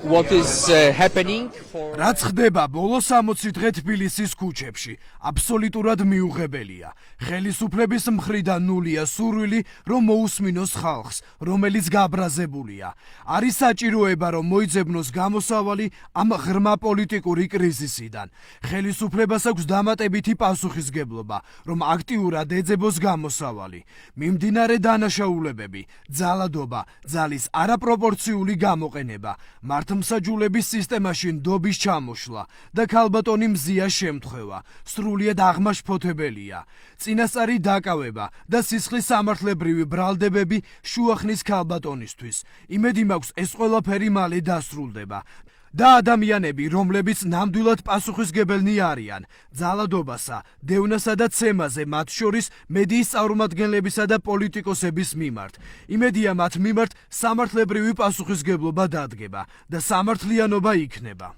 What is happening for რაც ხდება ბოლო 60 დღე თბილისის ქუჩებში, აბსოლუტურად მიუღებელია. ხელისუფლების მხრიდან ნულია სურვილი, რომ მოусმინოს ხალხს, რომელიც გაბრაზებულია. არის საჭიროება, რომ მოიძებნოს გამოსავალი ამ ღრმა პოლიტიკური კრიზისიდან. ხელისუფლებას აქვს დამატებითი პასუხისგებლობა, რომ აქტიურად ეძებოს გამოსავალი. მიმდინარე დანაშაულებები, ძალადობა, ძალის არაპროპორციული გამოყენება, მართლმსაჯულების სისტემაში ნდობის ჩამოშლა და ქალბატონი მზიას შემთხვევა სრულიად აღმაშფოთებელია. წინასწარი დაკავება და სისხლის სამართლებრივი ბრალდებები შუახნის ქალბატონისთვის. იმედი მაქვს, ეს ყველაფერი მალე დასრულდება. და ადამიანები, რომლებიც ნამდვილად პასუხისგებელნი არიან ძალადობასა, დევნასა და ცემაზე, მათ შორის მედიის წარმომადგენლებისა და პოლიტიკოსების მიმართ. იმედია, მათ მიმართ სამართლებრივი პასუხისგებლობა დადგება და სამართლიანობა იქნება.